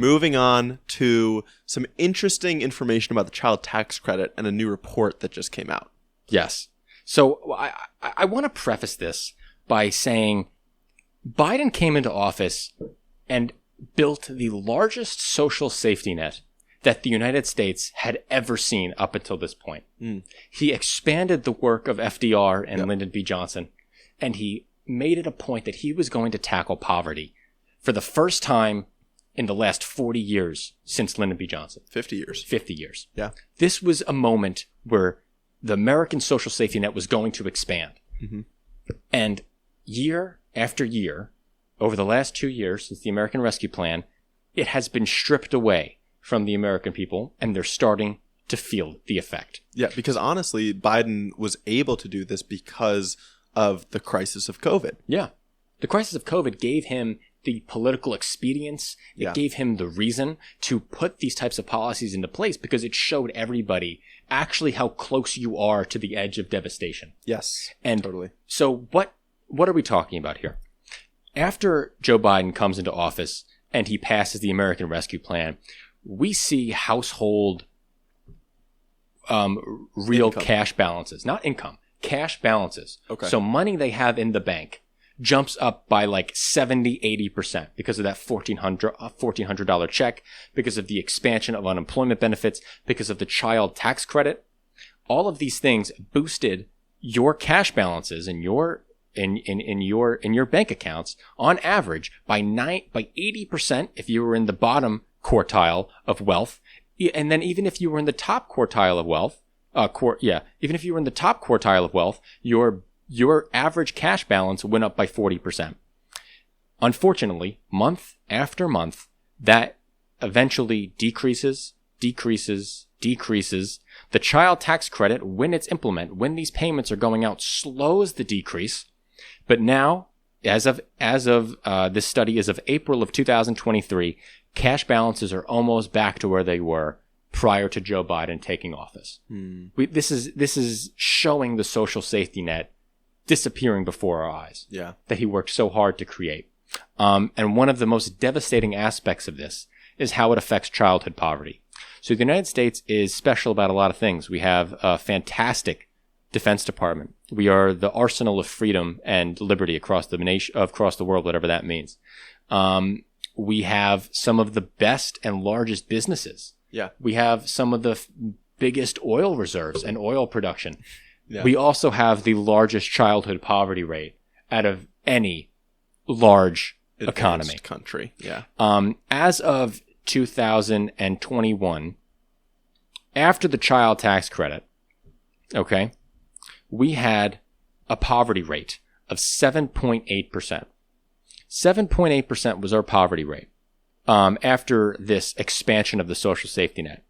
moving on to some interesting information about the child tax credit and a new report that just came out. Yes. So I want to preface this by saying Biden came into office and built the largest social safety net that the United States had ever seen up until this point. He expanded the work of FDR and Lyndon B. Johnson, and he made it a point that he was going to tackle poverty for the first time in the last 40 years since Lyndon B. Johnson. 50 years. 50 years. Yeah. This was a moment where the American social safety net was going to expand. And year after year, over the last 2 years since the American Rescue Plan, it has been stripped away from the American people, and they're starting to feel the effect. Yeah, because honestly, Biden was able to do this because of the crisis of COVID. Yeah. The crisis of COVID gave him the political expedience. It gave him the reason to put these types of policies into place because it showed everybody actually how close you are to the edge of devastation. Yes, And totally. so what are we talking about here? After Joe Biden comes into office and he passes the American Rescue Plan, we see household real Income. cash balances, not income, cash balances. Okay. So money they have in the bank jumps up by like 70, 80% because of that $1,400 check, because of the expansion of unemployment benefits, because of the child tax credit. All of these things boosted your cash balances in your bank accounts on average by 80% if you were in the bottom quartile of wealth, and then even if you were in the top quartile of wealth, even if you were in the top quartile of wealth, your average cash balance went up by 40%. Unfortunately, month after month, that eventually decreases. The child tax credit, when it's implemented, when these payments are going out, slows the decrease. But now, as of this study is of April of 2023, cash balances are almost back to where they were prior to Joe Biden taking office. This is showing the social safety net disappearing before our eyes. Yeah. That he worked so hard to create. And one of the most devastating aspects of this is how it affects childhood poverty. So the United States is special about a lot of things. We have a fantastic Defense Department. We are the arsenal of freedom and liberty across the nation, across the world, whatever that means. We have some of the best and largest businesses. Yeah. We have some of the biggest oil reserves and oil production. Yeah. We also have the largest childhood poverty rate out of any large economy. Advanced country. Yeah. As of 2021, after the child tax credit, okay, we had a poverty rate of 7.8%. 7.8% was our poverty rate after this expansion of the social safety net.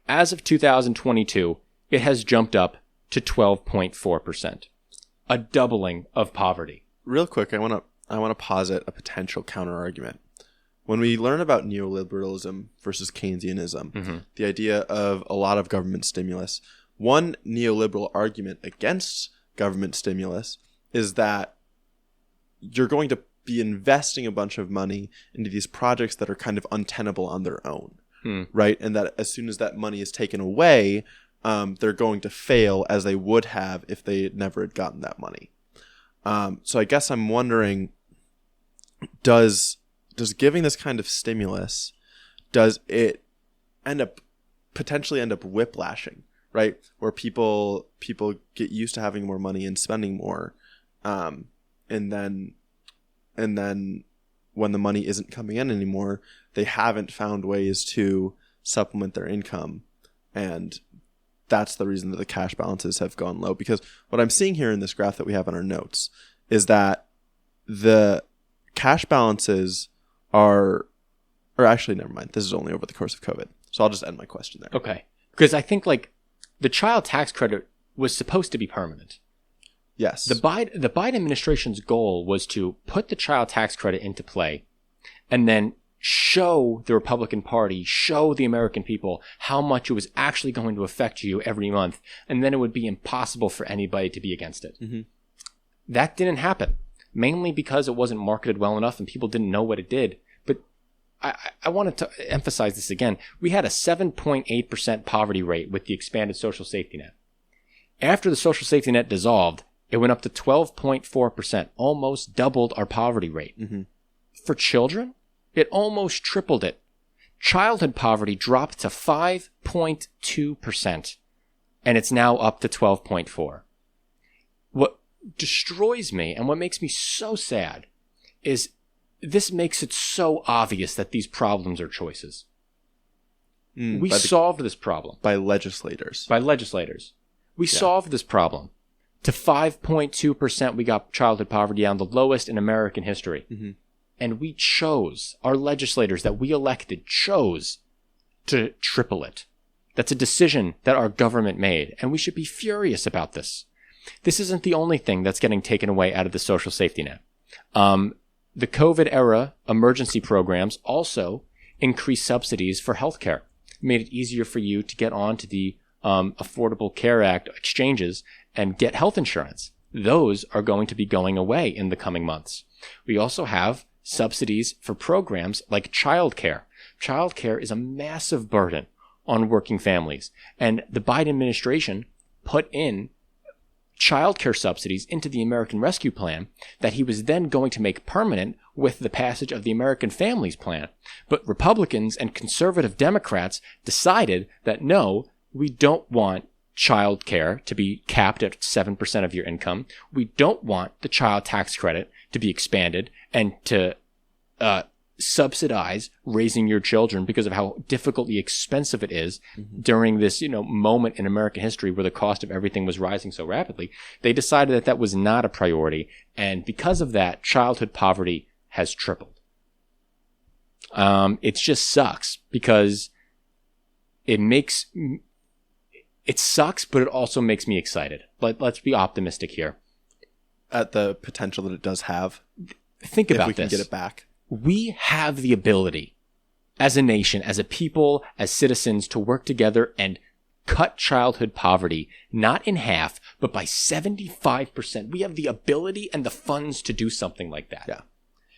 As of 2022, it has jumped up to 12.4%, a doubling of poverty. Real quick, I want to posit a potential counter argument. When we learn about neoliberalism versus Keynesianism, the idea of a lot of government stimulus, one neoliberal argument against government stimulus is that you're going to be investing a bunch of money into these projects that are kind of untenable on their own, right? And that as soon as that money is taken away, they're going to fail as they would have if they never had gotten that money. So I guess I'm wondering, does giving this kind of stimulus, does it potentially end up whiplashing, right? Where people get used to having more money and spending more, and then when the money isn't coming in anymore, they haven't found ways to supplement their income, and that's the reason that the cash balances have gone low. Because what I'm seeing here in this graph that we have in our notes is that the cash balances or actually, never mind. This is only over the course of COVID. So I'll just end my question there. Okay. Because I think like the child tax credit was supposed to be permanent. Yes. The Biden administration's goal was to put the child tax credit into play and then show the Republican Party, show the American people how much it was actually going to affect you every month. And then it would be impossible for anybody to be against it. That didn't happen, mainly because it wasn't marketed well enough and people didn't know what it did. But I wanted to emphasize this again. We had a 7.8% poverty rate with the expanded social safety net. After the social safety net dissolved, it went up to 12.4%, almost doubled our poverty rate. Mm-hmm. For children, it almost tripled it. Childhood poverty dropped to 5.2%, and it's now up to 12.4%. What destroys me and what makes me so sad is this makes it so obvious that these problems are choices. We solved this problem. By legislators. We solved this problem. To 5.2%, we got childhood poverty down, the lowest in American history. Mm-hmm. And we chose, our legislators that we elected chose to triple it. That's a decision that our government made, and we should be furious about this. This isn't the only thing that's getting taken away out of the social safety net. The COVID era emergency programs also increased subsidies for healthcare, made it easier for you to get onto the Affordable Care Act exchanges and get health insurance. Those are going to be going away in the coming months. We also have subsidies for programs like childcare. Childcare is a massive burden on working families, and the Biden administration put in childcare subsidies into the American Rescue Plan that he was then going to make permanent with the passage of the American Families Plan. But Republicans and conservative Democrats decided that no, we don't want childcare to be capped at 7% of your income. We don't want the child tax credit to be expanded and to subsidize raising your children because of how difficultly expensive it is during this, moment in American history where the cost of everything was rising so rapidly. They decided that that was not a priority. And because of that, childhood poverty has tripled. It just sucks because it sucks, but it also makes me excited. Let's be optimistic here. At the potential that it does have. Think about this. If we can get it back. We have the ability as a nation, as a people, as citizens to work together and cut childhood poverty, not in half, but by 75%. We have the ability and the funds to do something like that. Yeah.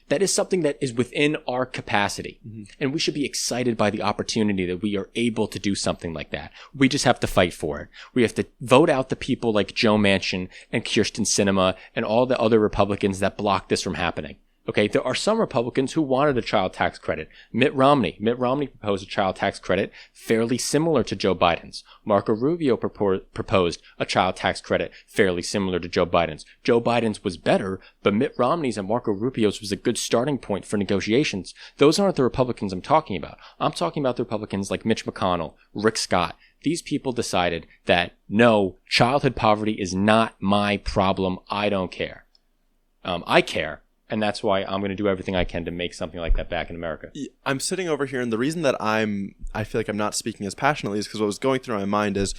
That is something that is within our capacity. Mm-hmm. And we should be excited by the opportunity that we are able to do something like that. We just have to fight for it. We have to vote out the people like Joe Manchin and Kyrsten Sinema and all the other Republicans that block this from happening. Okay, there are some Republicans who wanted a child tax credit. Mitt Romney proposed a child tax credit fairly similar to Joe Biden's. Marco Rubio proposed a child tax credit fairly similar to Joe Biden's. Joe Biden's was better, but Mitt Romney's and Marco Rubio's was a good starting point for negotiations. Those aren't the Republicans I'm talking about. I'm talking about the Republicans like Mitch McConnell, Rick Scott. These people decided that, no, childhood poverty is not my problem. I don't care. I care. And that's why I'm going to do everything I can to make something like that back in America. I'm sitting over here, and the reason that I feel like I'm not speaking as passionately is because what was going through my mind is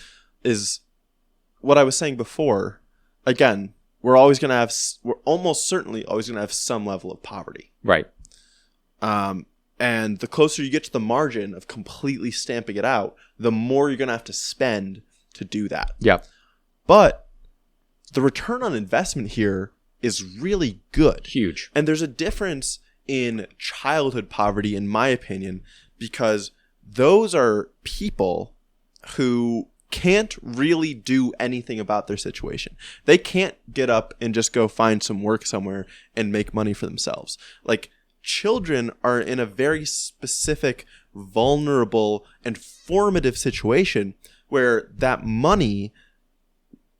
what I was saying before. Again, we're almost certainly always going to have some level of poverty. Right. And the closer you get to the margin of completely stamping it out, the more you're going to have to spend to do that. Yeah. But the return on investment here is really good. Huge. And there's a difference in childhood poverty, in my opinion, because those are people who can't really do anything about their situation. They can't get up and just go find some work somewhere and make money for themselves. Like, children are in a very specific, vulnerable, and formative situation where that money,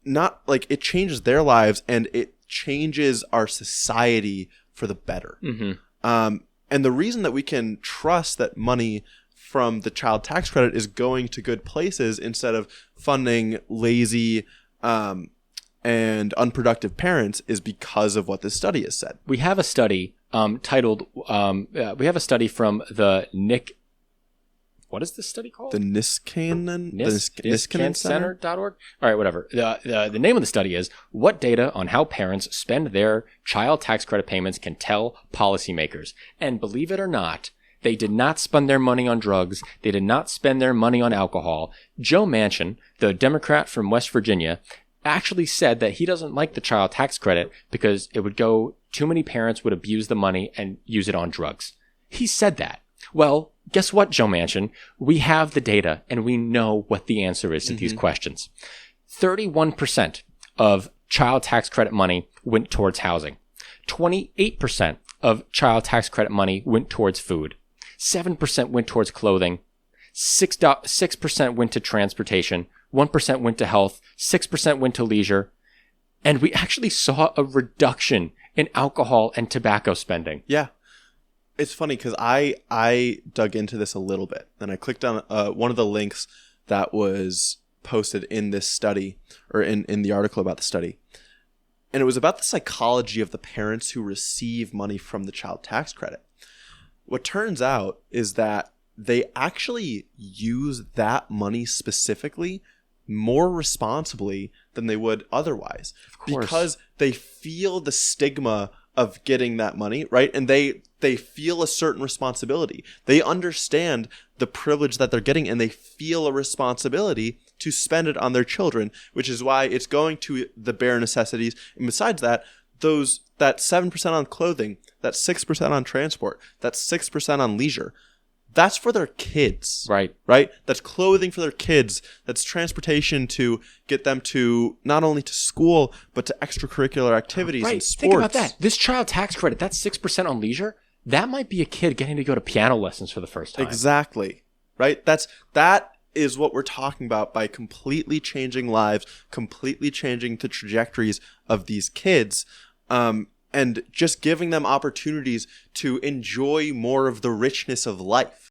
not like it changes their lives and it changes our society for the better. Mm-hmm. And the reason that we can trust that money from the child tax credit is going to good places instead of funding lazy and unproductive parents is because of what this study has said. We have a study titled, we have a study from the Nick, what is this study called? The Niskanen Center.org? All right, whatever. The name of the study is What Data on How Parents Spend Their Child Tax Credit Payments Can Tell Policymakers. And believe it or not, they did not spend their money on drugs. They did not spend their money on alcohol. Joe Manchin, the Democrat from West Virginia, actually said that he doesn't like the child tax credit because it would go, too many parents would abuse the money and use it on drugs. He said that. Well, guess what, Joe Manchin? We have the data and we know what the answer is to these questions. 31% of child tax credit money went towards housing. 28% of child tax credit money went towards food. 7% went towards clothing. 6% went to transportation. 1% went to health. 6% went to leisure. And we actually saw a reduction in alcohol and tobacco spending. Yeah. It's funny because I dug into this a little bit, and I clicked on one of the links that was posted in this study, or in the article about the study. And it was about the psychology of the parents who receive money from the child tax credit. What turns out is that they actually use that money specifically more responsibly than they would otherwise, because they feel the stigma of getting that money, right? And they feel a certain responsibility. They understand the privilege that they're getting, and they feel a responsibility to spend it on their children, which is why it's going to the bare necessities. And besides that, that 7% on clothing, that 6% on transport, that 6% on leisure, that's for their kids. Right. That's clothing for their kids. That's transportation to get them to not only to school, but to extracurricular activities and sports. Think about that. This child tax credit, that's 6% on leisure. That might be a kid getting to go to piano lessons for the first time. Exactly. Right? That is what we're talking about by completely changing lives, completely changing the trajectories of these kids. And just giving them opportunities to enjoy more of the richness of life.